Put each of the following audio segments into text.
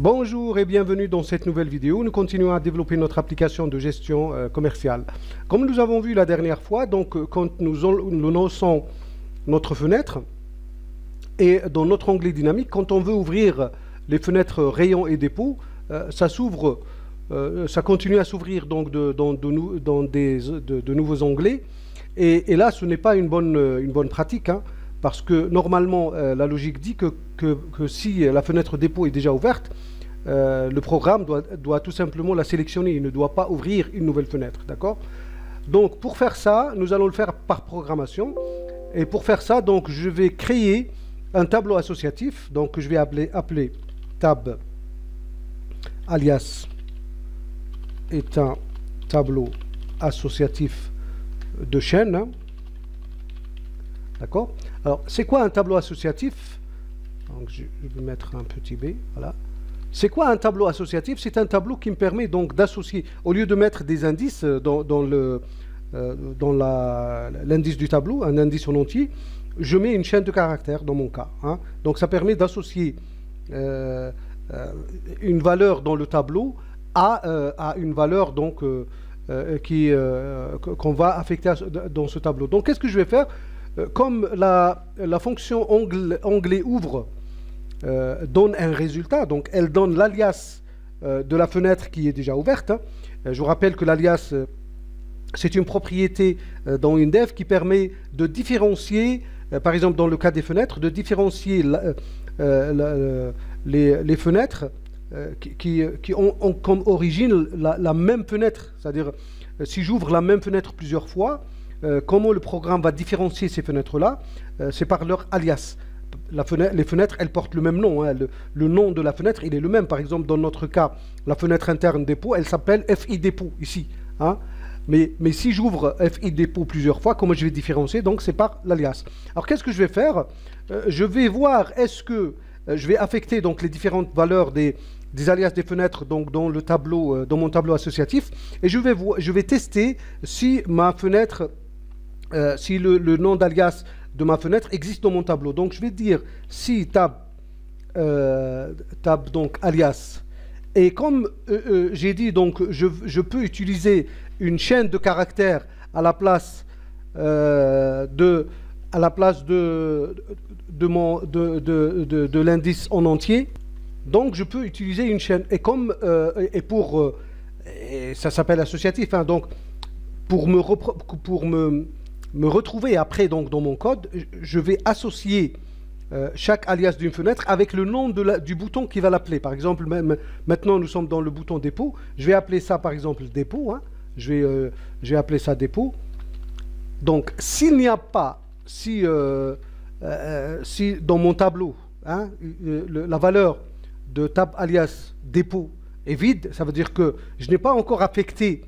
Bonjour et bienvenue dans cette nouvelle vidéo. Nous continuons à développer notre application de gestion commerciale. Comme nous avons vu la dernière fois, donc quand nous lançons notre fenêtre et dans notre onglet dynamique, quand on veut ouvrir les fenêtres rayons et dépôts, ça s'ouvre, ça continue à s'ouvrir donc dans de nouveaux onglets. Et là, ce n'est pas une bonne pratique, hein. Parce que normalement, la logique dit que si la fenêtre dépôt est déjà ouverte, le programme doit tout simplement la sélectionner. Il ne doit pas ouvrir une nouvelle fenêtre. D'accord? Donc, pour faire ça, nous allons le faire par programmation. Et pour faire ça, donc, je vais créer un tableau associatif. Donc, je vais appeler tab alias est un tableau associatif de chaîne. Hein. D'accord? Alors, c'est quoi un tableau associatif? Donc, je vais mettre un petit b, voilà. C'est quoi un tableau associatif? C'est un tableau qui me permet donc d'associer, au lieu de mettre des indices dans l'indice du tableau, un indice en entier, je mets une chaîne de caractères dans mon cas. Hein. Donc, ça permet d'associer une valeur dans le tableau à une valeur donc qu'on va affecter dans ce tableau. Donc, qu'est-ce que je vais faire? Comme la fonction onglet ouvre donne un résultat, donc elle donne l'alias de la fenêtre qui est déjà ouverte. Hein. Je vous rappelle que l'alias, c'est une propriété dans Windev qui permet de différencier, par exemple dans le cas des fenêtres, de différencier les fenêtres qui ont comme origine la même fenêtre. C'est-à-dire, si j'ouvre la même fenêtre plusieurs fois, comment le programme va différencier ces fenêtres-là? C'est par leur alias. Les fenêtres, elles portent le même nom. Hein. Le nom de la fenêtre, il est le même. Par exemple, dans notre cas, la fenêtre interne dépôt, elle s'appelle FI dépôt, ici. Hein. Mais si j'ouvre FI dépôt plusieurs fois, comment je vais différencier? Donc, c'est par l'alias. Alors, qu'est-ce que je vais faire? Je vais voir, est-ce que je vais affecter donc, les différentes valeurs des alias des fenêtres donc, dans le tableau, dans mon tableau associatif. Et je vais tester si ma fenêtre... si le nom d'alias de ma fenêtre existe dans mon tableau. Donc je vais dire si tab donc alias. Et comme j'ai dit, donc je peux utiliser une chaîne de caractères à la place de l'indice en entier. Donc je peux utiliser une chaîne. Et comme et ça s'appelle associatif. Hein, donc pour me retrouver après donc, dans mon code, je vais associer chaque alias d'une fenêtre avec le nom du bouton qui va l'appeler. Par exemple, maintenant nous sommes dans le bouton dépôt. Je vais appeler ça par exemple dépôt. Hein. Je vais appeler ça dépôt. Donc s'il n'y a pas, si dans mon tableau, hein, la valeur de tab alias dépôt est vide, ça veut dire que je n'ai pas encore affecté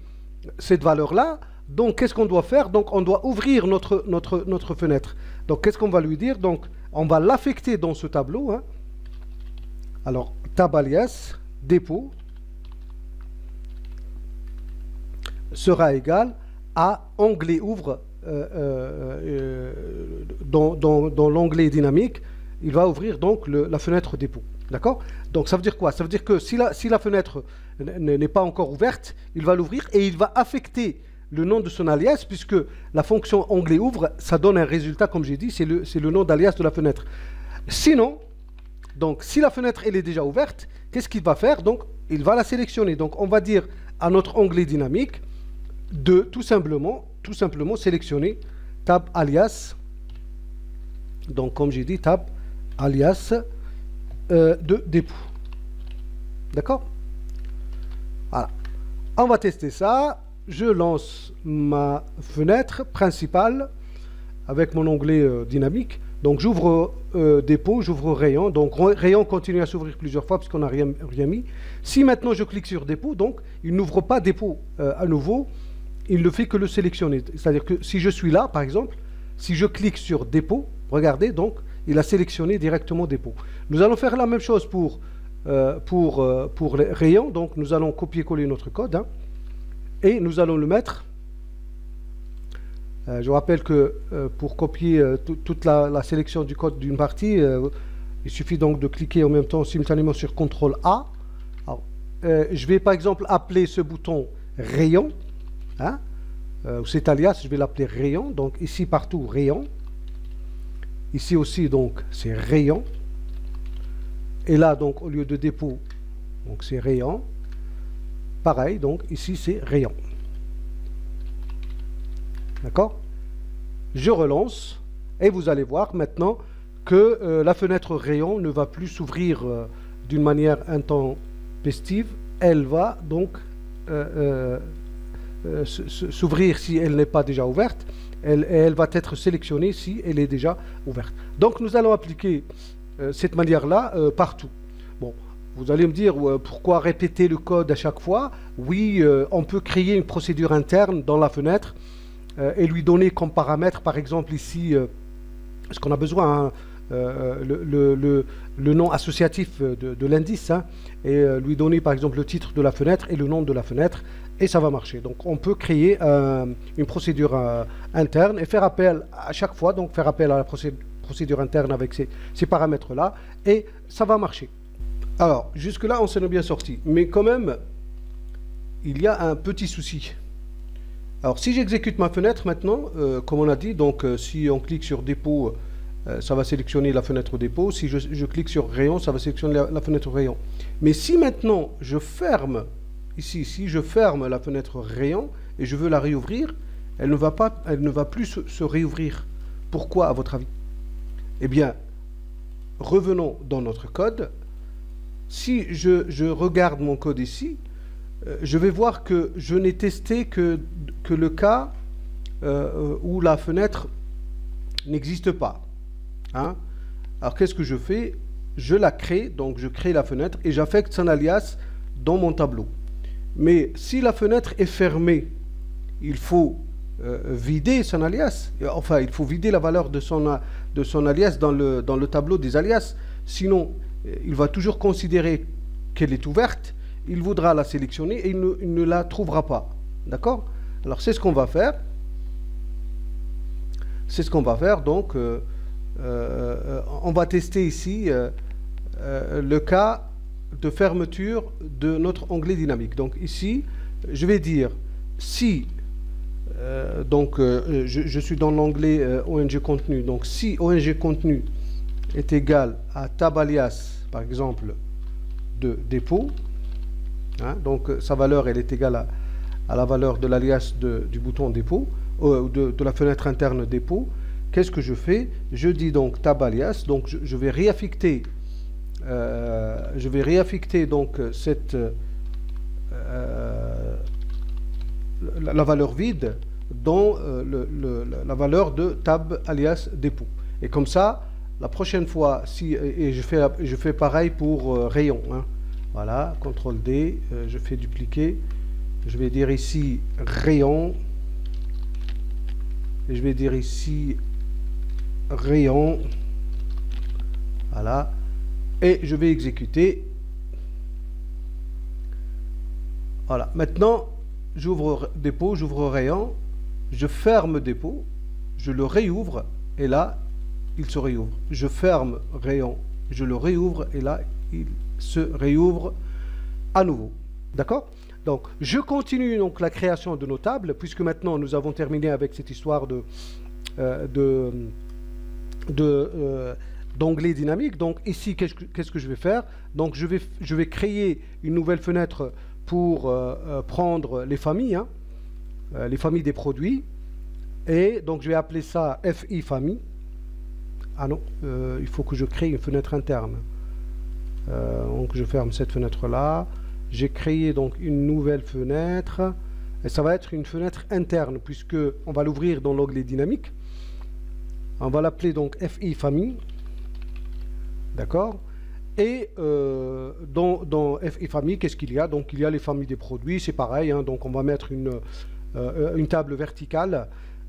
cette valeur-là. Donc, qu'est-ce qu'on doit faire? Donc, on doit ouvrir notre fenêtre. Donc, qu'est-ce qu'on va lui dire? Donc, on va l'affecter dans ce tableau. Hein. Alors, tab alias dépôt sera égal à onglet ouvre dans l'onglet dynamique. Il va ouvrir donc la fenêtre dépôt. D'accord? Donc, ça veut dire quoi? Ça veut dire que si la fenêtre n'est pas encore ouverte, il va l'ouvrir et il va affecter le nom de son alias, puisque la fonction onglet ouvre, ça donne un résultat, comme j'ai dit, c'est le nom d'alias de la fenêtre. Sinon, donc, si la fenêtre elle est déjà ouverte, qu'est-ce qu'il va faire? Donc, il va la sélectionner. Donc, on va dire à notre onglet dynamique de tout simplement sélectionner tab alias. Donc, comme j'ai dit, tab alias de dépôt. D'accord? Voilà. On va tester ça. Je lance ma fenêtre principale avec mon onglet dynamique. Donc j'ouvre dépôt, j'ouvre rayon. Donc rayon continue à s'ouvrir plusieurs fois puisqu'on n'a rien mis. Si maintenant je clique sur dépôt, donc il n'ouvre pas dépôt à nouveau, il ne fait que le sélectionner. C'est-à-dire que si je suis là, par exemple, si je clique sur dépôt, regardez, donc il a sélectionné directement dépôt. Nous allons faire la même chose pour les rayons. Donc nous allons copier-coller notre code. Hein. Et nous allons le mettre. Je vous rappelle que pour copier toute la sélection du code d'une partie, il suffit donc de cliquer en même temps simultanément sur CTRL A je vais par exemple appeler ce bouton rayon, hein, cet alias, je vais l'appeler rayon. Donc ici partout rayon. Ici aussi donc c'est rayon. Et là donc au lieu de dépôt, donc c'est rayon. Pareil, donc ici c'est rayon. D'accord? Je relance et vous allez voir maintenant que la fenêtre rayon ne va plus s'ouvrir d'une manière intempestive. Elle va donc s'ouvrir si elle n'est pas déjà ouverte. Elle va être sélectionnée si elle est déjà ouverte. Donc nous allons appliquer cette manière-là partout. Bon, vous allez me dire pourquoi répéter le code à chaque fois? Oui, on peut créer une procédure interne dans la fenêtre et lui donner comme paramètre, par exemple ici, ce qu'on a besoin, hein, le nom associatif de l'indice, hein, et lui donner par exemple le titre de la fenêtre et le nom de la fenêtre, et ça va marcher. Donc on peut créer une procédure interne et faire appel à chaque fois, donc faire appel à la procédure interne avec ces paramètres-là, et ça va marcher. Alors, jusque-là, on s'en est bien sorti, mais quand même, il y a un petit souci. Alors, si j'exécute ma fenêtre maintenant, comme on a dit, donc si on clique sur dépôt, ça va sélectionner la fenêtre dépôt. Si je clique sur rayon, ça va sélectionner la fenêtre rayon. Mais si maintenant je ferme, ici, si je ferme la fenêtre rayon et je veux la réouvrir, elle ne va plus se réouvrir. Pourquoi, à votre avis? Eh bien, revenons dans notre code. Si je regarde mon code ici, je vais voir que je n'ai testé que le cas où la fenêtre n'existe pas. Hein? Alors qu'est-ce que je fais? Je la crée, donc je crée la fenêtre et j'affecte son alias dans mon tableau. Mais si la fenêtre est fermée, il faut vider son alias. Enfin, il faut vider la valeur de son alias dans le tableau des alias. Sinon, il va toujours considérer qu'elle est ouverte. Il voudra la sélectionner et il ne la trouvera pas. D'accord? Alors, c'est ce qu'on va faire. C'est ce qu'on va faire. Donc, on va tester ici le cas de fermeture de notre onglet dynamique. Donc, ici, je vais dire si, je suis dans l'onglet ONG contenu. Donc, si ONG contenu est égal à tab alias, par exemple, de dépôt, hein, donc sa valeur elle est égale à la valeur de l'alias du bouton dépôt, de la fenêtre interne dépôt. Qu'est-ce que je fais? Je dis donc tab alias, donc je vais réaffecter donc la valeur vide dans la valeur de tab alias dépôt. Et comme ça, la prochaine fois, et je fais pareil pour rayon. Hein. Voilà, CTRL D, je fais dupliquer. Je vais dire ici rayon. Et je vais dire ici rayon. Voilà. Et je vais exécuter. Voilà. Maintenant, j'ouvre dépôt, j'ouvre rayon. Je ferme dépôt. Je le réouvre. Et là, il se réouvre. Je ferme rayon, je le réouvre et là, il se réouvre à nouveau. D'accord? Donc, je continue donc la création de nos tables, puisque maintenant nous avons terminé avec cette histoire d'onglet dynamique. Donc, ici, qu'est-ce que je vais faire? Donc, je vais créer une nouvelle fenêtre pour prendre les familles, hein, les familles des produits. Et donc, je vais appeler ça FI famille. Ah non, il faut que je crée une fenêtre interne. Donc je ferme cette fenêtre-là. J'ai créé donc une nouvelle fenêtre. Et ça va être une fenêtre interne, puisque on va l'ouvrir dans l'onglet dynamique. On va l'appeler donc FI famille. D'accord? Et dans FI famille, qu'est-ce qu'il y a? Donc il y a les familles des produits, c'est pareil. Hein, donc on va mettre une table verticale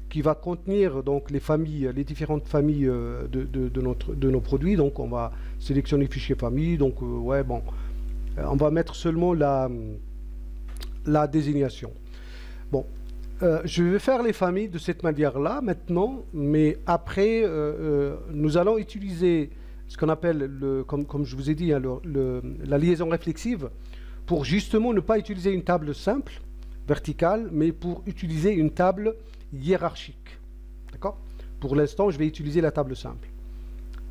qui va contenir donc les familles, les différentes familles de nos produits. Donc on va sélectionner fichier famille. Donc ouais, bon, on va mettre seulement la désignation. Bon, je vais faire les familles de cette manière-là maintenant, mais après nous allons utiliser ce qu'on appelle, comme je vous ai dit, hein, la liaison réflexive pour justement ne pas utiliser une table simple, verticale, mais pour utiliser une table hiérarchique. D'accord? Pour l'instant, je vais utiliser la table simple.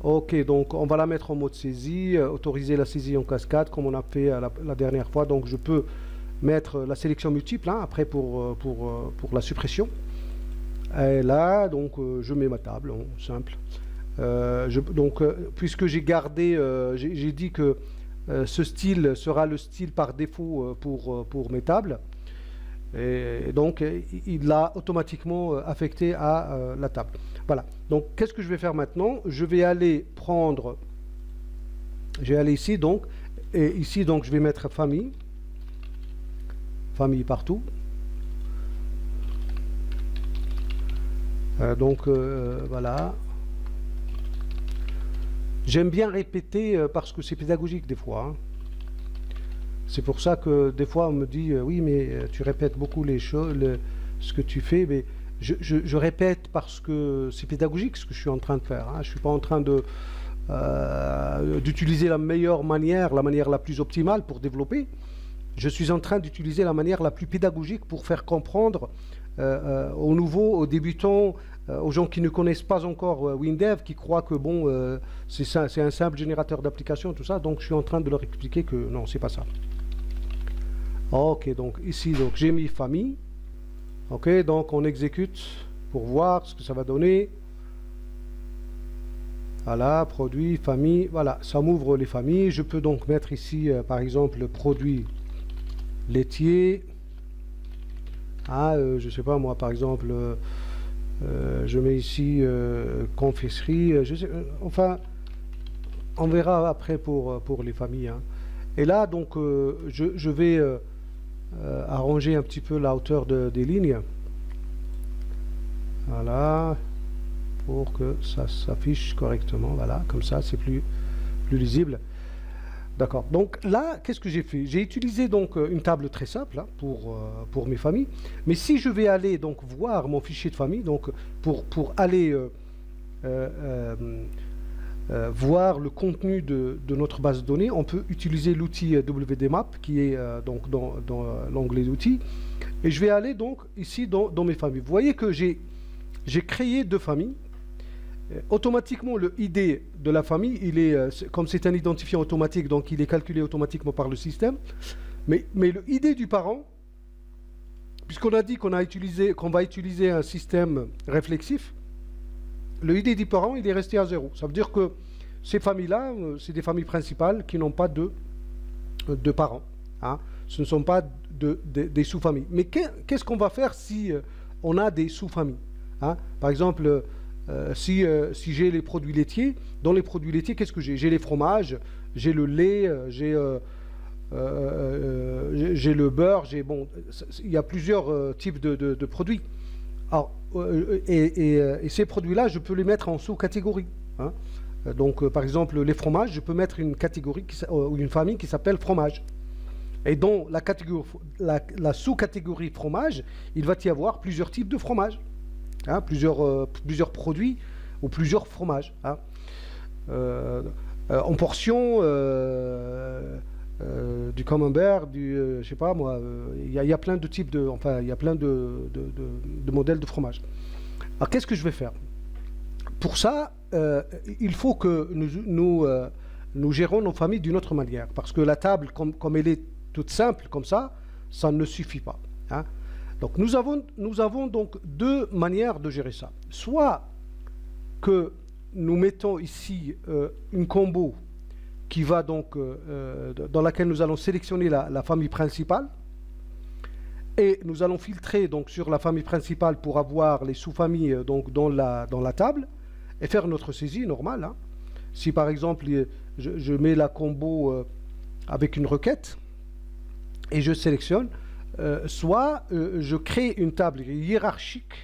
Ok, donc on va la mettre en mode saisie, autoriser la saisie en cascade, comme on a fait la dernière fois. Donc je peux mettre la sélection multiple, hein, après pour la suppression. Et là, donc je mets ma table, hein, simple. Puisque j'ai gardé, j'ai dit que ce style sera le style par défaut pour mes tables, et donc il l'a automatiquement affecté à la table. Voilà, donc qu'est-ce que je vais faire maintenant? Je vais aller prendre, je vais aller ici, donc, et ici, donc, je vais mettre famille, famille partout. Voilà. J'aime bien répéter parce que c'est pédagogique des fois, hein. C'est pour ça que des fois on me dit oui, mais tu répètes beaucoup les choses, ce que tu fais. Mais je répète parce que c'est pédagogique ce que je suis en train de faire, hein. Je ne suis pas en train d'utiliser la meilleure manière, la manière la plus optimale pour développer. Je suis en train d'utiliser la manière la plus pédagogique pour faire comprendre aux nouveaux, aux débutants, aux gens qui ne connaissent pas encore WinDev, qui croient que bon, c'est un simple générateur d'application, tout ça. Donc je suis en train de leur expliquer que non, c'est pas ça. Ok, donc ici, donc j'ai mis famille. Ok, donc on exécute pour voir ce que ça va donner. Voilà, produit, famille, voilà, ça m'ouvre les familles. Je peux donc mettre ici, par exemple, produit laitier. Ah, je sais pas moi, par exemple, je mets ici confiserie. Enfin, on verra après pour les familles, hein. Et là, donc, je vais arranger un petit peu la hauteur des lignes. Voilà, pour que ça s'affiche correctement. Voilà, comme ça, c'est plus lisible. D'accord. Donc là, qu'est-ce que j'ai fait? J'ai utilisé donc une table très simple, hein, pour mes familles. Mais si je vais aller donc voir mon fichier de famille, donc pour aller voir le contenu de notre base de données, on peut utiliser l'outil WDMap qui est donc dans l'onglet d'outils. Et je vais aller donc ici dans mes familles. Vous voyez que j'ai créé deux familles. Automatiquement, le ID de la famille, il est, comme c'est un identifiant automatique, donc il est calculé automatiquement par le système. Mais le ID du parent, puisqu'on a dit qu'on va utiliser un système réflexif, le ID du parent, il est resté à 0. Ça veut dire que ces familles-là, c'est des familles principales qui n'ont pas de parents, hein. Ce ne sont pas des sous-familles. Mais qu'est-ce qu'on va faire si on a des sous-familles, hein? Par exemple, si j'ai les produits laitiers, dans les produits laitiers, qu'est-ce que j'ai? J'ai les fromages, j'ai le lait, j'ai le beurre, bon, il y a plusieurs types de produits. Alors, et ces produits-là, je peux les mettre en sous-catégories, hein. Donc, par exemple, les fromages, je peux mettre une catégorie ou une famille qui s'appelle fromage. Et dans la sous-catégorie fromage, il va y avoir plusieurs types de fromage, hein, plusieurs produits ou plusieurs fromages, hein. En portion, du camembert, je sais pas moi, il y a plein de types enfin, il y a plein de modèles de fromage. Alors qu'est-ce que je vais faire? Pour ça, il faut que nous gérons nos familles d'une autre manière, parce que la table, comme elle est toute simple comme ça ne suffit pas, hein. Donc nous avons donc deux manières de gérer ça. Soit que nous mettons ici une combo qui va donc dans laquelle nous allons sélectionner la famille principale, et nous allons filtrer donc sur la famille principale pour avoir les sous-familles donc dans la table et faire notre saisie normale, hein. Si par exemple je mets la combo avec une requête et je sélectionne, soit je crée une table hiérarchique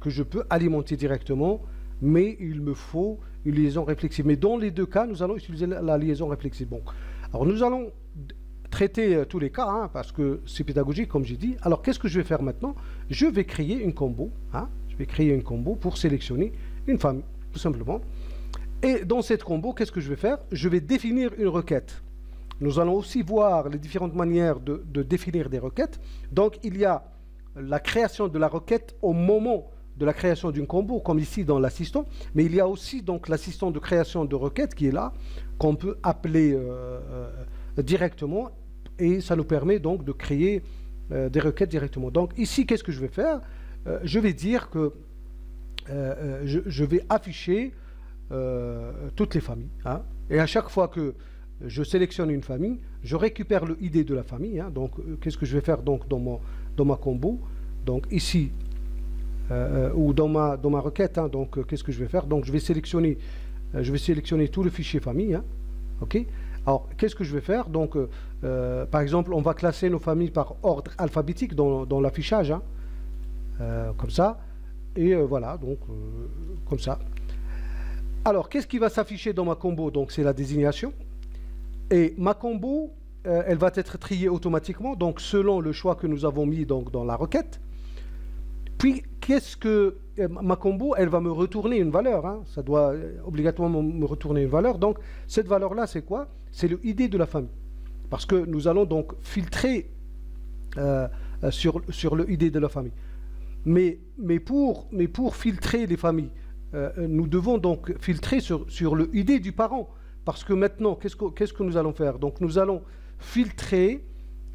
que je peux alimenter directement, mais il me faut une liaison réflexive. Mais dans les deux cas, nous allons utiliser la liaison réflexive. Bon, alors nous allons traiter tous les cas, hein, parce que c'est pédagogique, comme j'ai dit. Alors qu'est-ce que je vais faire maintenant? Je vais créer une combo, hein, je vais créer une combo pour sélectionner une famille, tout simplement. Et dans cette combo, qu'est-ce que je vais faire? Je vais définir une requête nous allons aussi voir les différentes manières de définir des requêtes. Donc, il y a la création de la requête au moment de la création d'une combo, comme ici dans l'assistant, mais il y a aussi donc l'assistant de création de requête qui est là, qu'on peut appeler directement, et ça nous permet donc de créer des requêtes directement. Donc ici, qu'est-ce que je vais faire? Je vais dire que je vais afficher toutes les familles, hein, et à chaque fois que je sélectionne une famille, je récupère le ID de la famille, hein, donc qu'est-ce que je vais faire donc dans ma combo? Donc ici, ou dans ma requête, hein, donc qu'est-ce que je vais faire? Donc je vais sélectionner tout le fichier famille, hein, ok? Alors qu'est-ce que je vais faire? Donc par exemple, on va classer nos familles par ordre alphabétique dans l'affichage, hein, comme ça, et voilà, donc comme ça. Alors qu'est-ce qui va s'afficher dans ma combo? Donc c'est la désignation, et ma combo elle va être triée automatiquement, donc selon le choix que nous avons mis donc dans la requête. Puis, qu'est-ce que ma combo, elle va me retourner une valeur, hein, ça doit obligatoirement me retourner une valeur. Donc, cette valeur-là, c'est quoi? C'est le ID de la famille. Parce que nous allons donc filtrer sur le ID de la famille. Mais pour filtrer les familles, nous devons donc filtrer sur le ID du parent. Parce que maintenant, qu'est-ce que nous allons faire? Donc, nous allons filtrer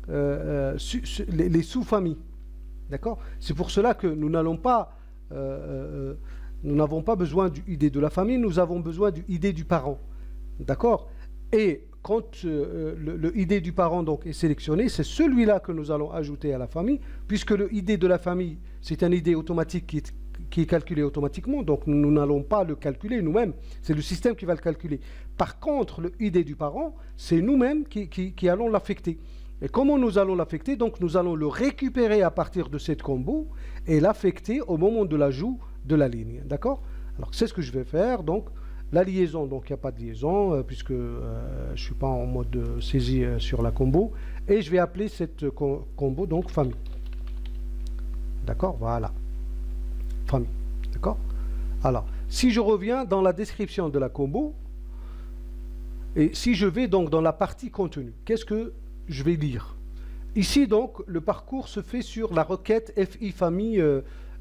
les sous-familles. D'accord? C'est pour cela que nous n'avons pas besoin du ID de la famille, nous avons besoin du ID du parent. D'accord? Et quand le ID du parent donc, est sélectionné, c'est celui-là que nous allons ajouter à la famille, puisque le ID de la famille, c'est un ID automatique qui est calculé automatiquement, donc nous n'allons pas le calculer nous-mêmes, c'est le système qui va le calculer. Par contre, le ID du parent, c'est nous-mêmes qui allons l'affecter. Et comment nous allons l'affecter? Donc nous allons le récupérer à partir de cette combo et l'affecter au moment de l'ajout de la ligne. D'accord? Alors c'est ce que je vais faire. Donc la liaison, donc il n'y a pas de liaison puisque je ne suis pas en mode saisie sur la combo. Et je vais appeler cette combo donc famille. D'accord? Voilà. Famille. D'accord? Alors si je reviens dans la description de la combo et si je vais donc dans la partie contenu, qu'est-ce que je vais lire? Ici donc le parcours se fait sur la requête FI famille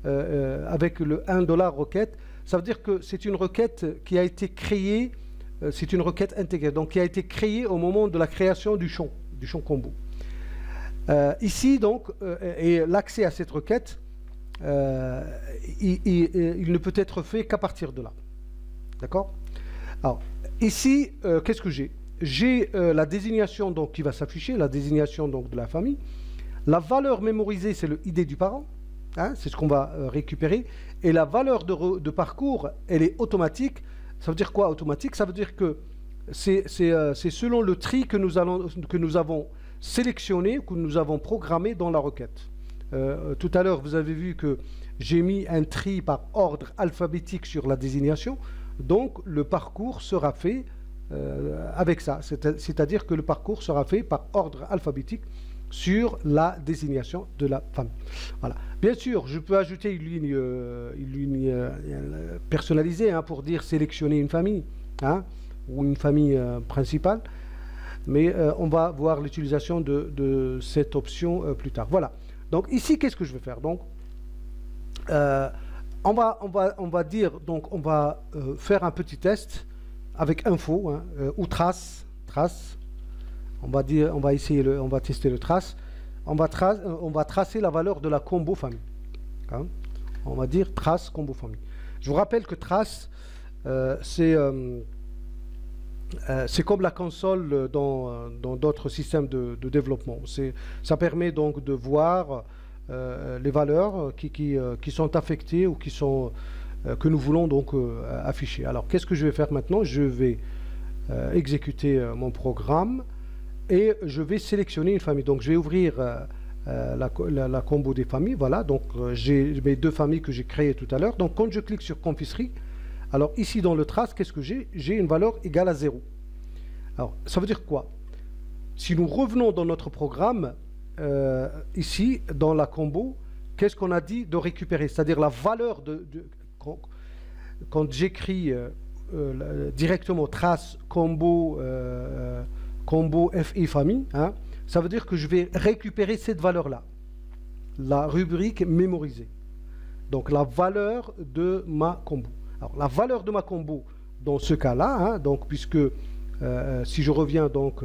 avec le 1$ requête. Ça veut dire que c'est une requête qui a été créée, c'est une requête intégrée, donc qui a été créée au moment de la création du champ combo. Ici donc, et l'accès à cette requête, il ne peut être fait qu'à partir de là. D'accord? Alors ici, qu'est-ce que j'ai? J'ai la désignation donc, qui va s'afficher, la désignation donc, de la famille. La valeur mémorisée, c'est le ID du parent. Hein, c'est ce qu'on va récupérer. Et la valeur de parcours, elle est automatique. Ça veut dire quoi automatique? Ça veut dire que c'est selon le tri que nous avons sélectionné, que nous avons programmé dans la requête. Tout à l'heure, vous avez vu que j'ai mis un tri par ordre alphabétique sur la désignation. Donc, le parcours sera fait avec ça, c'est-à-dire que le parcours sera fait par ordre alphabétique sur la désignation de la famille. Voilà. Bien sûr, je peux ajouter une ligne personnalisée hein, pour dire sélectionner une famille hein, ou une famille principale, mais on va voir l'utilisation de cette option plus tard. Voilà. Donc ici, qu'est-ce que je vais faire? Donc, on va dire, donc on va faire un petit test avec info hein, ou trace. On va tester le trace. On va tracer la valeur de la combo famille. Hein. On va dire trace combo famille. Je vous rappelle que trace c'est comme la console dans d'autres systèmes de développement. Ça permet donc de voir les valeurs qui sont affectées ou que nous voulons donc afficher. Alors qu'est-ce que je vais faire maintenant? Je vais exécuter mon programme et je vais sélectionner une famille. Donc je vais ouvrir la combo des familles. Voilà, donc j'ai mes deux familles que j'ai créées tout à l'heure. Donc quand je clique sur Confiserie, alors ici dans le trace, qu'est-ce que j'ai? J'ai une valeur égale à 0. Alors ça veut dire quoi? Si nous revenons dans notre programme, ici dans la combo, qu'est-ce qu'on a dit de récupérer? C'est-à-dire la valeur quand j'écris directement trace combo combo FI famille, hein, ça veut dire que je vais récupérer cette valeur-là, la rubrique mémorisée. Donc la valeur de ma combo. Alors la valeur de ma combo dans ce cas-là, hein, donc puisque si je reviens donc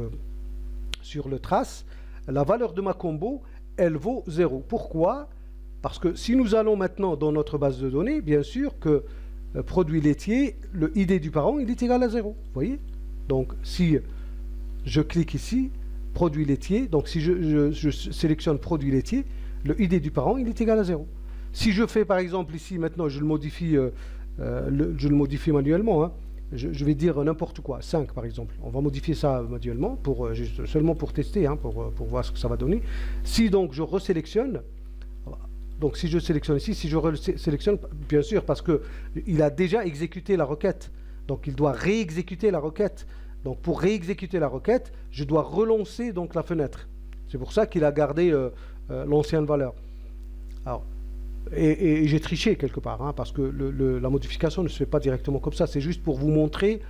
sur le trace, la valeur de ma combo, elle vaut 0. Pourquoi? Parce que si nous allons maintenant dans notre base de données, bien sûr que produit laitier, le ID du parent, il est égal à 0. Vous voyez? Donc si je clique ici, produit laitier, donc si je sélectionne produit laitier, le ID du parent, il est égal à 0. Si je fais par exemple ici, maintenant je le modifie, je le modifie manuellement, hein, je vais dire n'importe quoi, 5 par exemple. On va modifier ça manuellement, seulement pour tester, hein, pour voir ce que ça va donner. Si donc je resélectionne, donc si je sélectionne ici, si je sélectionne, bien sûr, parce qu'il a déjà exécuté la requête, donc il doit réexécuter la requête. Donc pour réexécuter la requête, je dois relancer donc la fenêtre. C'est pour ça qu'il a gardé l'ancienne valeur. Alors, et j'ai triché quelque part, hein, parce que la modification ne se fait pas directement comme ça. C'est juste pour vous montrer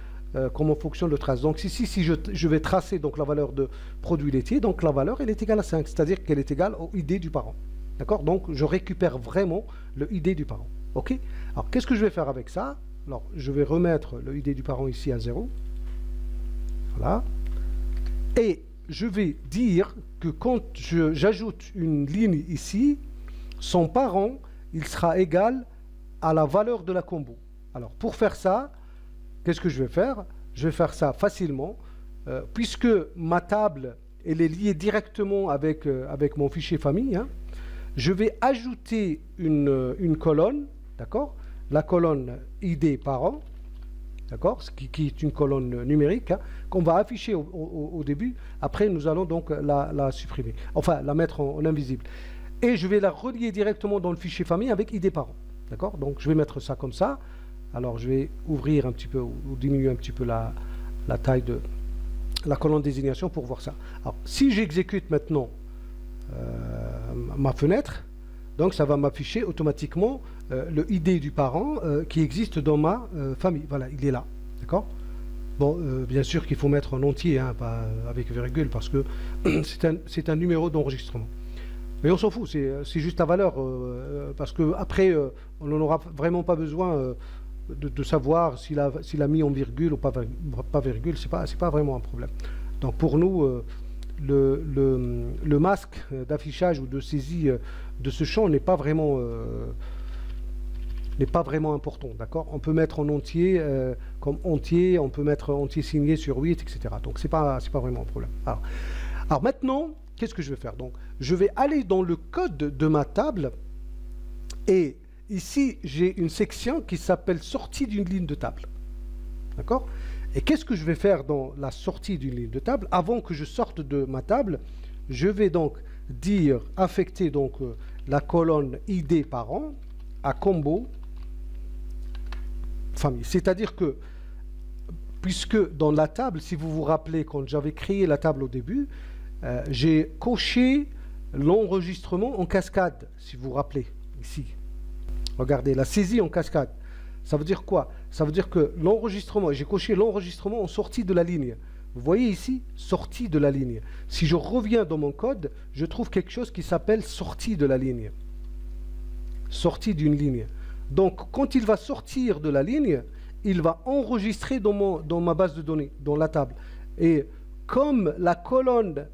comment fonctionne le trace. Donc ici, si je vais tracer donc la valeur de produit laitier, donc la valeur elle est égale à 5, c'est-à-dire qu'elle est égale au ID du parent. D'accord? Donc je récupère vraiment le ID du parent. Ok? Alors qu'est-ce que je vais faire avec ça? Alors je vais remettre le ID du parent ici à 0. Voilà. Et je vais dire que quand j'ajoute une ligne ici, son parent, il sera égal à la valeur de la combo. Alors pour faire ça, qu'est-ce que je vais faire? Je vais faire ça facilement, puisque ma table elle est liée directement avec mon fichier famille, hein, je vais ajouter une colonne, d'accord? La colonne ID parent, d'accord? Qui est une colonne numérique, hein, qu'on va afficher au début. Après, nous allons donc la supprimer, enfin la mettre en invisible. Et je vais la relier directement dans le fichier famille avec ID parent, d'accord? Donc je vais mettre ça comme ça. Alors je vais ouvrir un petit peu ou diminuer un petit peu la taille de la colonne désignation pour voir ça. Alors si j'exécute maintenant ma fenêtre, donc ça va m'afficher automatiquement le ID du parent qui existe dans ma famille. Voilà, il est là, d'accord? Bon, bien sûr qu'il faut mettre en entier, hein, pas avec virgule, parce que c'est un numéro d'enregistrement. Mais on s'en fout, c'est juste la valeur, parce qu'après, on n'en aura vraiment pas besoin de savoir s'il a mis en virgule ou pas virgule, c'est pas vraiment un problème. Donc pour nous, le masque d'affichage ou de saisie de ce champ n'est pas vraiment important, d'accord? On peut mettre en entier comme entier, on peut mettre entier signé sur 8, etc. Donc c'est pas vraiment un problème. Alors maintenant, qu'est-ce que je vais faire? Donc je vais aller dans le code de ma table et ici j'ai une section qui s'appelle sortie d'une ligne de table, d'accord? Et qu'est-ce que je vais faire dans la sortie d'une ligne de table? Avant que je sorte de ma table, je vais donc dire affecter donc la colonne ID parent à combo famille. C'est-à-dire que, puisque dans la table, si vous vous rappelez, quand j'avais créé la table au début, j'ai coché l'enregistrement en cascade, si vous vous rappelez, ici. Regardez, la saisie en cascade. Ça veut dire quoi? Ça veut dire que l'enregistrement, j'ai coché l'enregistrement en sortie de la ligne. Vous voyez ici, sortie de la ligne. Si je reviens dans mon code, je trouve quelque chose qui s'appelle sortie de la ligne. Sortie d'une ligne. Donc, quand il va sortir de la ligne, il va enregistrer dans ma base de données, dans la table. Et comme la colonne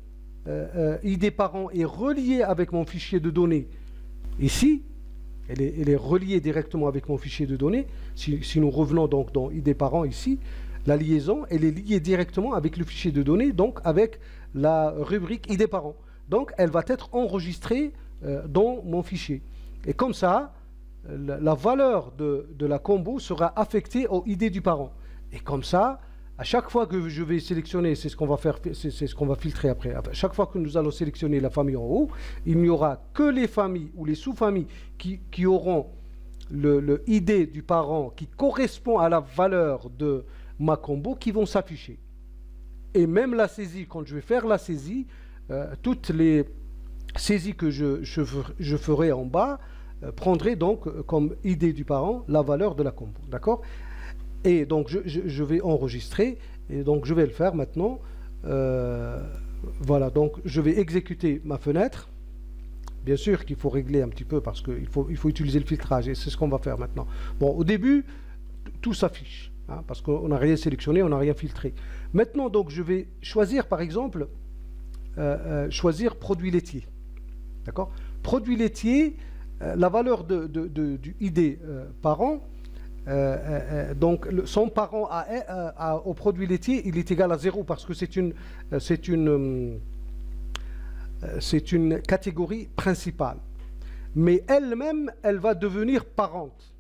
ID parent est reliée avec mon fichier de données, ici, elle est reliée directement avec mon fichier de données. Si nous revenons donc dans ID parent ici, la liaison, elle est liée directement avec le fichier de données, donc avec la rubrique ID parent. Donc, elle va être enregistrée dans mon fichier. Et comme ça, la valeur de la combo sera affectée au ID du parent. Et comme ça, à chaque fois que je vais sélectionner, c'est ce qu'on va faire, c'est ce qu'on va filtrer après. À chaque fois que nous allons sélectionner la famille en haut, il n'y aura que les familles ou les sous-familles qui auront le ID du parent qui correspond à la valeur de ma combo qui vont s'afficher. Et même la saisie, quand je vais faire la saisie, toutes les saisies que je ferai en bas prendrai donc comme ID du parent la valeur de la combo. D'accord? Et donc je vais enregistrer, et donc je vais le faire maintenant. voilà, donc je vais exécuter ma fenêtre. Bien sûr qu'il faut régler un petit peu parce qu'il faut utiliser le filtrage et c'est ce qu'on va faire maintenant. Bon, au début, tout s'affiche hein, parce qu'on n'a rien sélectionné, on n'a rien filtré. Maintenant, donc, je vais choisir par exemple, choisir produit laitier. D'accord? Produit laitier, la valeur du ID parent, donc son parent au produit laitier, il est égal à 0 parce que c'est une catégorie principale. Mais elle-même, elle va devenir parente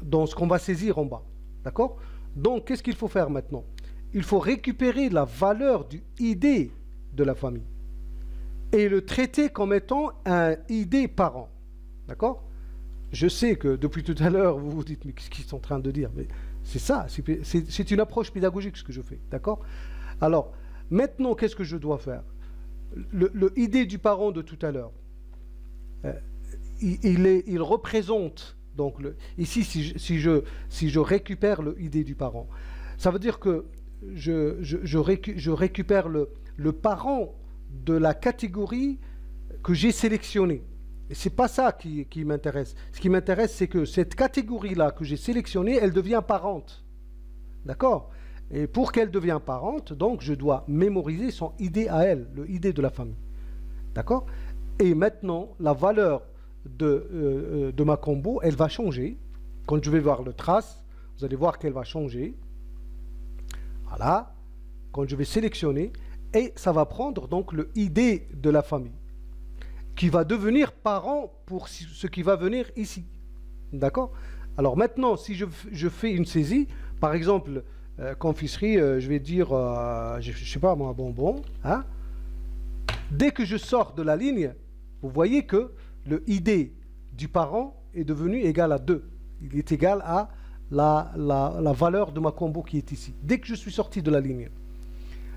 dans ce qu'on va saisir en bas. D'accord? Donc, qu'est-ce qu'il faut faire maintenant? Il faut récupérer la valeur du ID de la famille et le traiter comme étant un ID parent. D'accord? Je sais que depuis tout à l'heure, vous vous dites, mais qu'est-ce qu'ils sont en train de dire? Mais c'est ça, c'est une approche pédagogique ce que je fais. D'accord? Alors, maintenant, qu'est-ce que je dois faire? Le ID du parent de tout à l'heure, il représente, donc ici, si je récupère le ID du parent, ça veut dire que je récupère le parent de la catégorie que j'ai sélectionnée. Et ce n'est pas ça qui m'intéresse. Ce qui m'intéresse, c'est que cette catégorie-là que j'ai sélectionnée, elle devient parente. D'accord? Et pour qu'elle devienne parente, donc je dois mémoriser son ID à elle, le ID de la famille. D'accord? Et maintenant, la valeur de ma combo, elle va changer. Quand je vais voir le trace, vous allez voir qu'elle va changer. Voilà. Quand je vais sélectionner, et ça va prendre donc le ID de la famille, qui va devenir parent pour ce qui va venir ici. D'accord? Alors maintenant, si je fais une saisie, par exemple, confiserie, je vais dire, je ne sais pas moi, bonbon. Hein? Dès que je sors de la ligne, vous voyez que le ID du parent est devenu égal à 2. Il est égal à la valeur de ma combo qui est ici. Dès que je suis sorti de la ligne.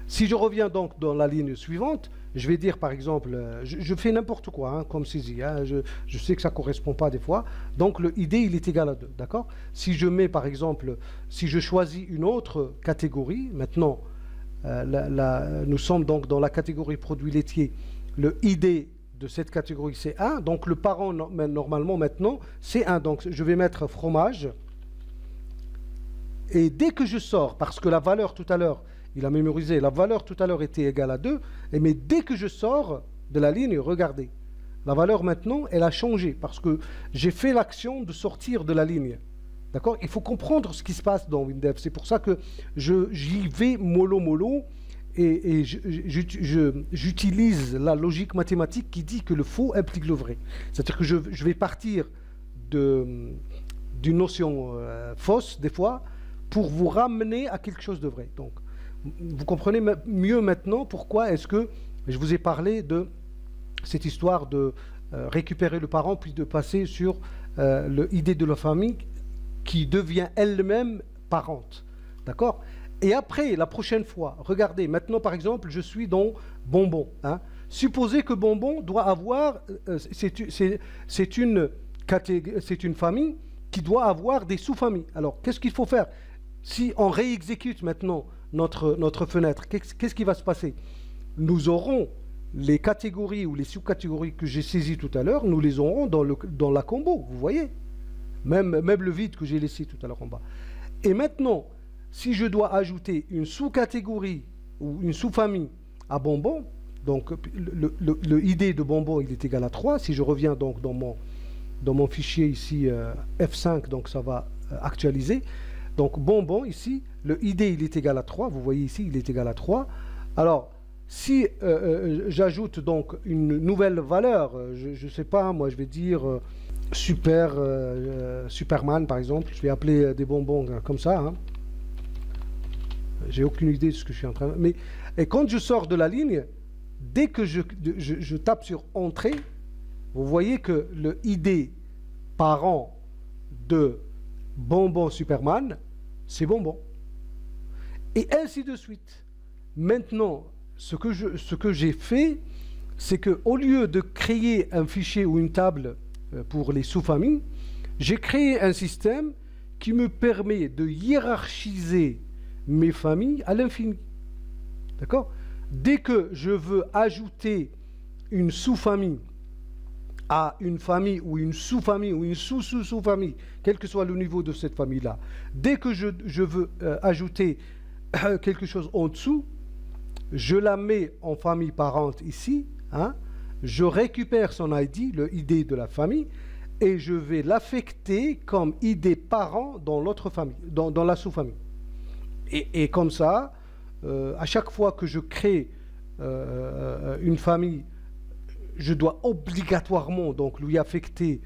Si je reviens donc dans la ligne suivante, je vais dire par exemple, je fais n'importe quoi hein, comme saisie, hein, je sais que ça ne correspond pas des fois, donc le ID il est égal à 2, d'accord? Si je mets par exemple, si je choisis une autre catégorie, maintenant nous sommes donc dans la catégorie produits laitiers, le ID de cette catégorie c'est 1, donc le parent normalement maintenant c'est 1, donc je vais mettre fromage, et dès que je sors, parce que la valeur tout à l'heure, il a mémorisé, la valeur tout à l'heure était égale à 2, mais dès que je sors de la ligne, regardez, la valeur maintenant, elle a changé, parce que j'ai fait l'action de sortir de la ligne. D'accord? Il faut comprendre ce qui se passe dans WinDev, c'est pour ça que j'y vais mollo, et j'utilise la logique mathématique qui dit que le faux implique le vrai. C'est-à-dire que je vais partir d'une notion fausse, des fois, pour vous ramener à quelque chose de vrai. Donc, vous comprenez mieux maintenant pourquoi est-ce que je vous ai parlé de cette histoire de récupérer le parent puis de passer sur le ID de la famille qui devient elle-même parente. D'accord? Et après, la prochaine fois, regardez, maintenant par exemple, je suis dans bonbon. Hein. Supposez que bonbon doit avoir, c'est une famille qui doit avoir des sous-familles. Alors, qu'est-ce qu'il faut faire? Si on réexécute maintenant notre fenêtre, qu'est-ce qui va se passer? Nous aurons les catégories ou les sous-catégories que j'ai saisies tout à l'heure, nous les aurons dans la combo, vous voyez? Même le vide que j'ai laissé tout à l'heure en bas. Et maintenant, si je dois ajouter une sous-catégorie ou une sous-famille à bonbon, donc le ID de bonbon il est égal à 3, si je reviens donc dans mon fichier ici F5, donc ça va actualiser. Donc bonbon ici, le ID il est égal à 3, vous voyez ici il est égal à 3. Alors si j'ajoute donc une nouvelle valeur, je ne sais pas, moi je vais dire Superman par exemple, je vais appeler des bonbons comme ça. Hein. J'ai aucune idée de ce que je suis en train de... Mais et quand je sors de la ligne, dès que je tape sur Entrée, vous voyez que le ID parent de bonbon Superman, c'est bonbon. Et ainsi de suite. Maintenant, ce que j'ai fait, c'est qu'au lieu de créer un fichier ou une table pour les sous-familles, j'ai créé un système qui me permet de hiérarchiser mes familles à l'infini. D'accord? Dès que je veux ajouter une sous-famille à une famille ou une sous-famille ou une sous-sous-sous-famille, quel que soit le niveau de cette famille-là, dès que je veux ajouter quelque chose en dessous, je la mets en famille parente ici, hein, je récupère son ID, le ID de la famille, et je vais l'affecter comme ID parent dans l'autre famille, dans la sous-famille. Et comme ça, à chaque fois que je crée une famille, je dois obligatoirement donc lui affecter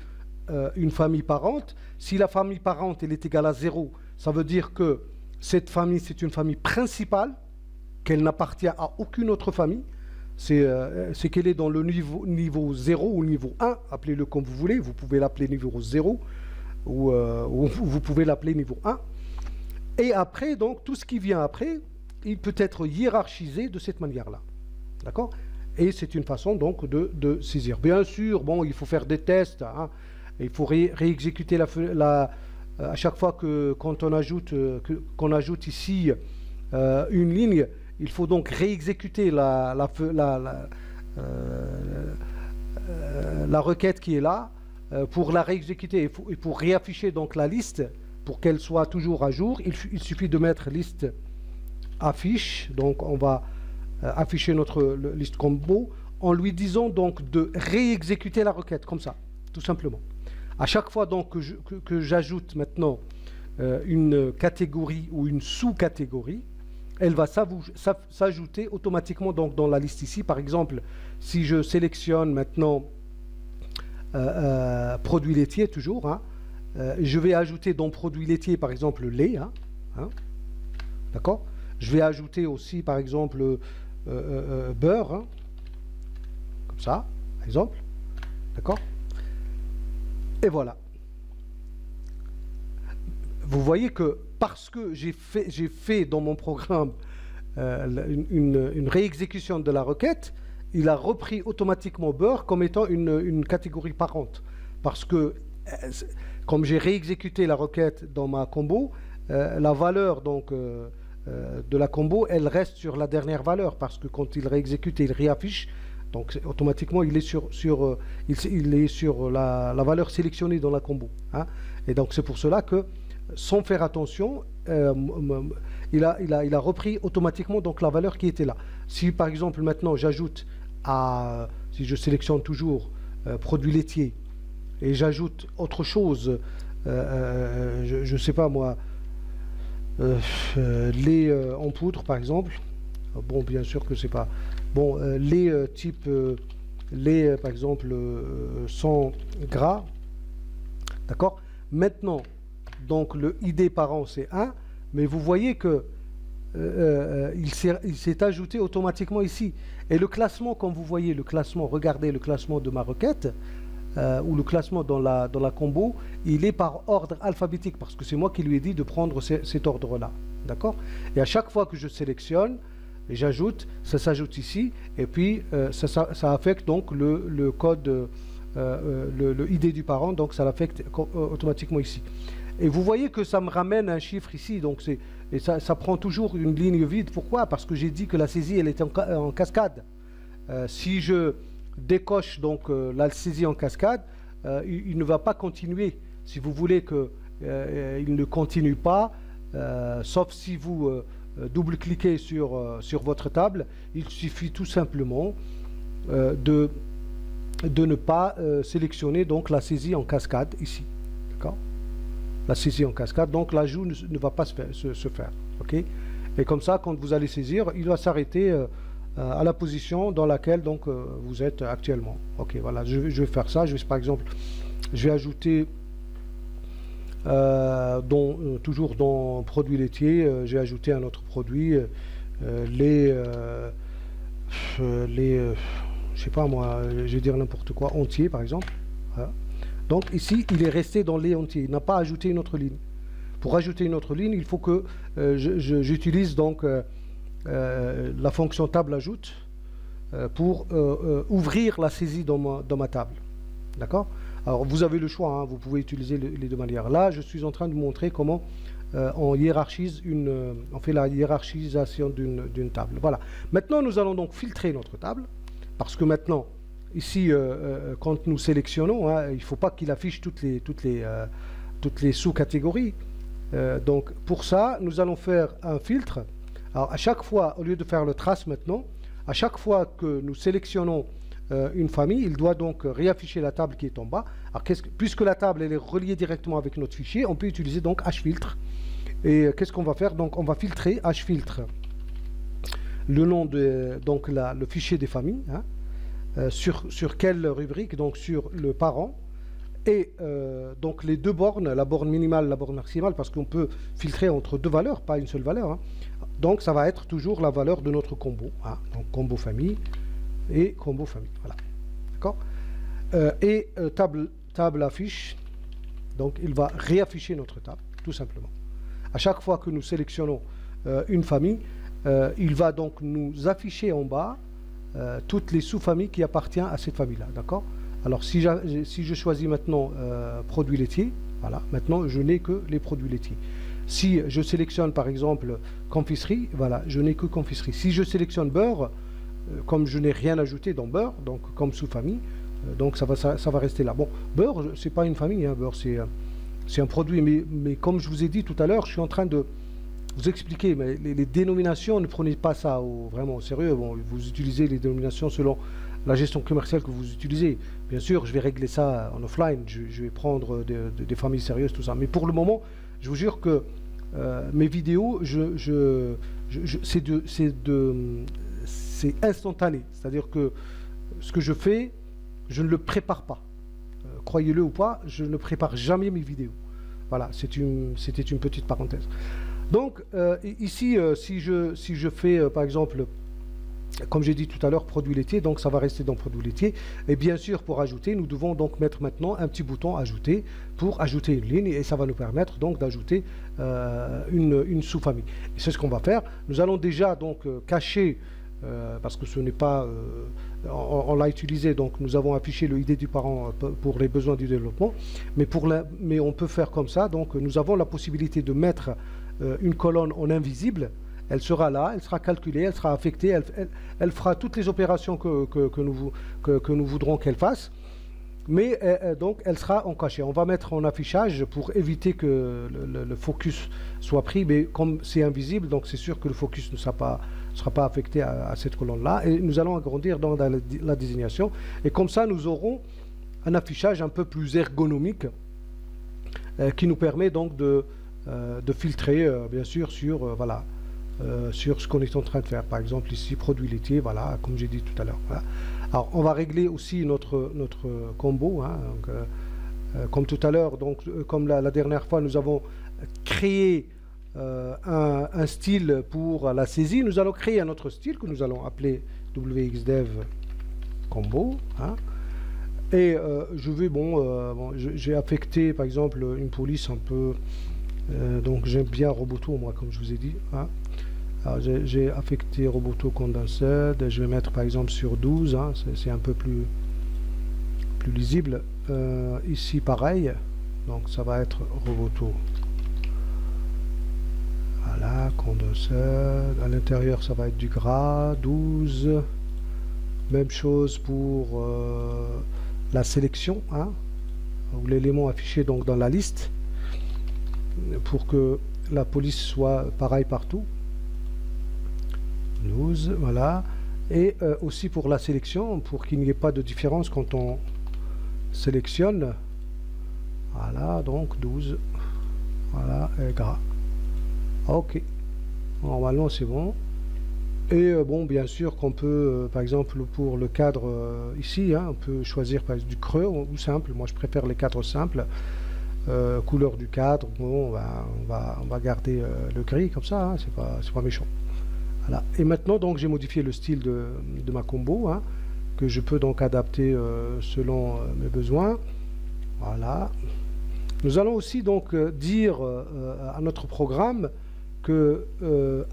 une famille parente. Si la famille parente elle est égale à 0, ça veut dire que cette famille c'est une famille principale, qu'elle n'appartient à aucune autre famille. C'est qu'elle est dans le niveau 0 ou niveau 1, appelez-le comme vous voulez, vous pouvez l'appeler niveau 0 ou vous pouvez l'appeler niveau 1. Et après, donc, tout ce qui vient après, il peut être hiérarchisé de cette manière-là. D'accord? Et c'est une façon donc de saisir. Bien sûr, bon, il faut faire des tests, hein, il faut réexécuter à chaque fois quand on ajoute, qu'on ajoute ici une ligne, il faut donc réexécuter la requête qui est là. Pour la réexécuter et pour réafficher donc la liste, pour qu'elle soit toujours à jour, il suffit de mettre liste affiche. Donc on va afficher notre liste combo en lui disant donc de réexécuter la requête comme ça, tout simplement. À chaque fois donc que j'ajoute maintenant une catégorie ou une sous-catégorie, elle va s'ajouter automatiquement donc dans la liste ici. Par exemple, si je sélectionne maintenant produits laitiers toujours, hein, je vais ajouter dans produits laitiers par exemple lait, hein, d'accord. Je vais ajouter aussi par exemple beurre, hein, comme ça, par exemple, d'accord. Et voilà. Vous voyez que parce que j'ai fait dans mon programme une réexécution de la requête, il a repris automatiquement beurre comme étant une catégorie parente. Parce que, comme j'ai réexécuté la requête dans ma combo, la valeur donc, de la combo, elle reste sur la dernière valeur. Parce que quand il réexécute et il réaffiche, donc automatiquement il est sur la valeur sélectionnée dans la combo. Hein. Et donc c'est pour cela que, sans faire attention, il a repris automatiquement donc la valeur qui était là. Si par exemple maintenant j'ajoute si je sélectionne toujours produits laitiers et j'ajoute autre chose, je ne sais pas moi, lait en poudre par exemple, bon bien sûr que c'est pas bon, lait type lait par exemple sans gras, d'accord. Maintenant donc le ID parent c'est 1, mais vous voyez que il s'est ajouté automatiquement ici. Et le classement, comme vous voyez, le classement, regardez le classement de ma requête, ou le classement dans la combo, il est par ordre alphabétique, parce que c'est moi qui lui ai dit de prendre cet ordre-là. D'accord? Et à chaque fois que je sélectionne, et j'ajoute, ça s'ajoute ici, et puis ça affecte donc le code, le ID du parent, donc ça l'affecte automatiquement ici. Et vous voyez que ça me ramène un chiffre ici, donc et ça prend toujours une ligne vide. Pourquoi? Parce que j'ai dit que la saisie elle était en cascade. Si je décoche donc la saisie en cascade, il ne va pas continuer. Si vous voulez que il ne continue pas, sauf si vous double-cliquez sur votre table, il suffit tout simplement de ne pas sélectionner donc la saisie en cascade ici. D'accord? La saisie en cascade, donc l'ajout ne va pas se faire. Okay? Et comme ça, quand vous allez saisir, il va s'arrêter à la position dans laquelle donc, vous êtes actuellement. Ok, voilà, je vais faire ça. Je vais, par exemple, je vais ajouter toujours dans produits laitiers, j'ai ajouté un autre produit, je sais pas moi, je vais dire n'importe quoi, entier par exemple. Voilà. Donc ici, il est resté dans lait entier, il n'a pas ajouté une autre ligne. Pour ajouter une autre ligne, il faut que j'utilise donc la fonction table ajoute pour ouvrir la saisie dans ma table. D'accord? Alors vous avez le choix, hein, vous pouvez utiliser les deux manières. Là, je suis en train de vous montrer comment on hiérarchise on fait la hiérarchisation d'une table. Voilà. Maintenant, nous allons donc filtrer notre table, parce que maintenant, ici, quand nous sélectionnons, hein, il ne faut pas qu'il affiche toutes les sous-catégories. Donc, pour ça, nous allons faire un filtre. Alors, à chaque fois, au lieu de faire le trace maintenant, à chaque fois que nous sélectionnons une famille, il doit donc réafficher la table qui est en bas. Alors, puisque la table elle est reliée directement avec notre fichier, on peut utiliser donc hfiltre. Et qu'est-ce qu'on va faire? Donc, on va filtrer hfiltre le nom de donc le fichier des familles, hein, sur quelle rubrique? Donc, sur le parent. Et donc les deux bornes, la borne minimale, la borne maximale, parce qu'on peut filtrer entre deux valeurs, pas une seule valeur. Hein. Donc ça va être toujours la valeur de notre combo. Hein. Donc combo famille et combo famille. Voilà. D'accord. Et table affiche. Donc il va réafficher notre table, tout simplement. À chaque fois que nous sélectionnons une famille, il va donc nous afficher en bas toutes les sous-familles qui appartiennent à cette famille-là. D'accord. Alors, si je choisis maintenant produits laitiers, voilà, maintenant je n'ai que les produits laitiers. Si je sélectionne par exemple confiserie, voilà, je n'ai que confiserie. Si je sélectionne beurre, comme je n'ai rien ajouté dans beurre, donc comme sous-famille, donc ça va rester là. Bon, beurre, c'est pas une famille, hein, beurre c'est un produit, mais comme je vous ai dit tout à l'heure, je suis en train de vous expliquer, mais les dénominations, ne prenez pas ça vraiment au sérieux. Bon, vous utilisez les dénominations selon la gestion commerciale que vous utilisez. Bien sûr, je vais régler ça en offline, je vais prendre des familles sérieuses, tout ça. Mais pour le moment, je vous jure que mes vidéos, c'est instantané. C'est-à-dire que ce que je fais, je ne le prépare pas. Croyez-le ou pas, je ne prépare jamais mes vidéos. Voilà, c'était une petite parenthèse. Donc, ici, si je fais, par exemple, comme j'ai dit tout à l'heure, produits laitiers, donc ça va rester dans produits laitiers. Et bien sûr, pour ajouter, nous devons donc mettre maintenant un petit bouton ajouter pour ajouter une ligne, et ça va nous permettre donc d'ajouter une sous-famille. Et c'est ce qu'on va faire. Nous allons déjà donc cacher, parce que ce n'est pas, on l'a utilisé, donc nous avons affiché le ID du parent pour les besoins du développement, mais on peut faire comme ça. Donc nous avons la possibilité de mettre une colonne en invisible. Elle sera là, elle sera calculée, elle sera affectée, elle fera toutes les opérations que nous voudrons qu'elle fasse, mais donc elle sera en cachet. On va mettre en affichage pour éviter que le focus soit pris, mais comme c'est invisible, donc c'est sûr que le focus ne sera pas affecté à cette colonne-là, et nous allons agrandir dans la désignation, et comme ça nous aurons un affichage un peu plus ergonomique qui nous permet donc de filtrer, bien sûr, sur ce qu'on est en train de faire. Par exemple ici produits laitiers, voilà, comme j'ai dit tout à l'heure. Voilà. Alors on va régler aussi notre combo, hein, donc, comme tout à l'heure, donc comme la dernière fois nous avons créé un style pour la saisie, nous allons créer un autre style que nous allons appeler WXDev combo, hein. Et je vais j'ai affecté par exemple une police un peu, donc j'aime bien Roboto, moi, comme je vous ai dit, hein. Alors j'ai affecté Roboto Condensed, je vais mettre par exemple sur 12, hein, c'est un peu plus lisible. Ici pareil, donc ça va être Roboto, voilà, Condensed. À l'intérieur ça va être du gras, 12. Même chose pour la sélection, hein, ou l'élément affiché donc dans la liste, pour que la police soit pareil partout. 12, voilà. Et aussi pour la sélection, pour qu'il n'y ait pas de différence quand on sélectionne. Voilà, donc 12. Voilà, et gras. Ok. Normalement, c'est bon. Et bon, bien sûr qu'on peut, par exemple, pour le cadre ici, hein, on peut choisir par exemple, du creux ou simple. Moi, je préfère les cadres simples. Couleur du cadre, bon, on va garder le gris comme ça, hein, c'est pas méchant. Voilà. Et maintenant, donc, j'ai modifié le style de ma combo, hein, que je peux donc adapter selon mes besoins. Voilà. Nous allons aussi donc dire à notre programme que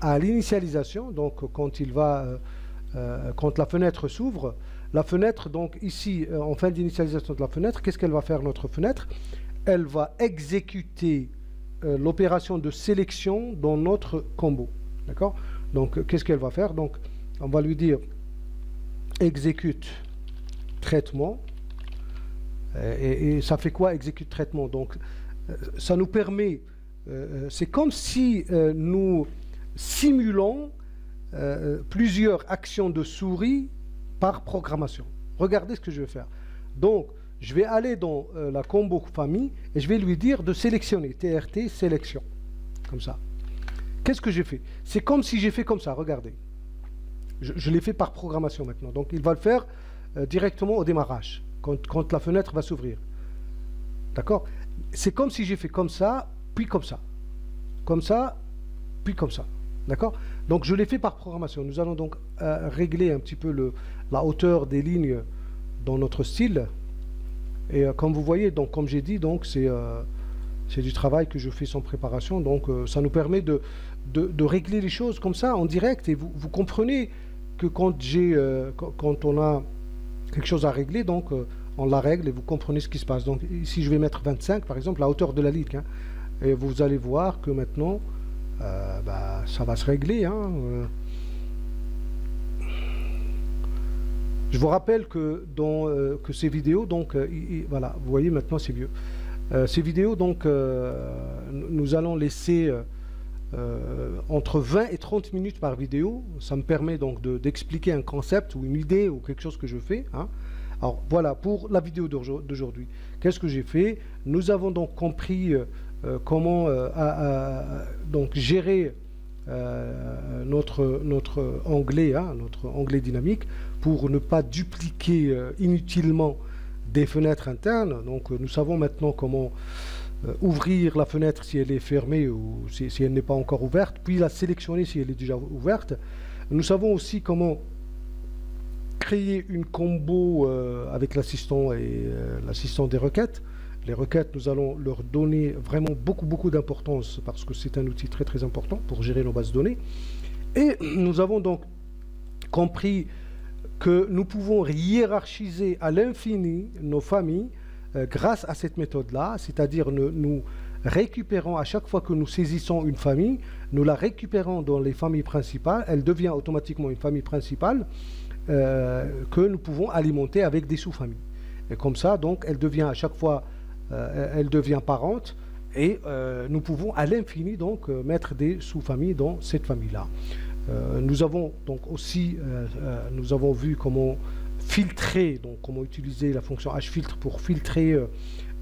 à l'initialisation, donc quand quand la fenêtre s'ouvre, la fenêtre, donc ici, en fin d'initialisation de la fenêtre, qu'est-ce qu'elle va faire notre fenêtre? Elle va exécuter l'opération de sélection dans notre combo. D'accord? Donc, qu'est-ce qu'elle va faire? Donc, on va lui dire exécute traitement. Et ça fait quoi exécute traitement? Donc, ça nous permet, c'est comme si nous simulons plusieurs actions de souris par programmation. Regardez ce que je vais faire. Donc, je vais aller dans la combo famille et je vais lui dire de sélectionner, TRT sélection, comme ça. Qu'est-ce que j'ai fait? C'est comme si j'ai fait comme ça, regardez. Je l'ai fait par programmation maintenant. Donc, il va le faire directement au démarrage, quand la fenêtre va s'ouvrir. D'accord? C'est comme si j'ai fait comme ça, puis comme ça. Comme ça, puis comme ça. D'accord? Donc, je l'ai fait par programmation. Nous allons donc régler un petit peu la hauteur des lignes dans notre style. Et comme vous voyez, donc, comme j'ai dit, donc c'est du travail que je fais sans préparation. Donc, ça nous permet de régler les choses comme ça, en direct. Et vous comprenez que quand on a quelque chose à régler, donc on la règle et vous comprenez ce qui se passe. Donc, ici, je vais mettre 25, par exemple, la hauteur de la ligne. Hein, et vous allez voir que maintenant, ça va se régler. Hein, Je vous rappelle que que ces vidéos, donc, voilà, vous voyez maintenant c'est mieux. Ces vidéos, donc, nous allons laisser entre 20 et 30 minutes par vidéo. Ça me permet donc d'expliquer un concept ou une idée ou quelque chose que je fais. Hein. Alors voilà, pour la vidéo d'aujourd'hui, qu'est-ce que j'ai fait? Nous avons donc compris comment donc gérer notre onglet, hein, notre onglet dynamique, pour ne pas dupliquer inutilement des fenêtres internes. Donc nous savons maintenant comment ouvrir la fenêtre si elle est fermée ou si elle n'est pas encore ouverte, puis la sélectionner si elle est déjà ouverte. Nous savons aussi comment créer une combo avec l'assistant et l'assistant des requêtes. Les requêtes, nous allons leur donner vraiment beaucoup d'importance parce que c'est un outil très important pour gérer nos bases de données. Et nous avons donc compris que nous pouvons hiérarchiser à l'infini nos familles grâce à cette méthode-là, c'est-à-dire nous récupérons à chaque fois que nous saisissons une famille, nous la récupérons dans les familles principales, elle devient automatiquement une famille principale que nous pouvons alimenter avec des sous-familles. Et comme ça, donc, elle devient à chaque fois, elle devient parente et nous pouvons à l'infini donc mettre des sous-familles dans cette famille-là. Nous avons donc aussi, nous avons vu comment filtrer, donc comment utiliser la fonction hfiltre pour filtrer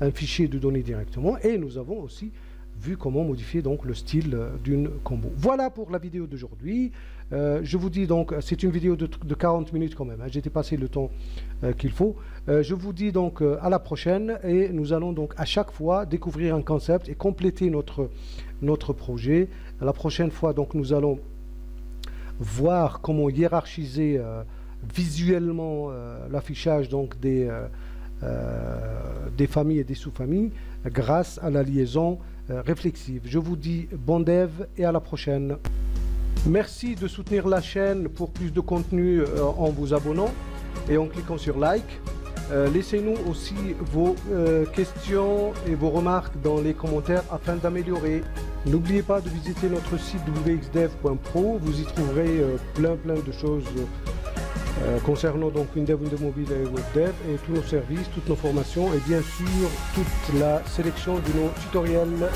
un fichier de données directement, et nous avons aussi vu comment modifier donc le style d'une combo. Voilà pour la vidéo d'aujourd'hui. Je vous dis donc, c'est une vidéo de 40 minutes quand même, hein, j'ai dépassé le temps qu'il faut. Je vous dis donc à la prochaine, et nous allons donc à chaque fois découvrir un concept et compléter notre projet. La prochaine fois, donc, nous allons voir comment hiérarchiser visuellement l'affichage donc des familles et des sous-familles grâce à la liaison réflexive. Je vous dis bon dev et à la prochaine. Merci de soutenir la chaîne pour plus de contenu en vous abonnant et en cliquant sur like. Laissez-nous aussi vos questions et vos remarques dans les commentaires afin d'améliorer. N'oubliez pas de visiter notre site wxdev.pro. Vous y trouverez plein de choses concernant donc Windev, Windows Mobile et WebDev, et tous nos services, toutes nos formations et bien sûr toute la sélection de nos tutoriels.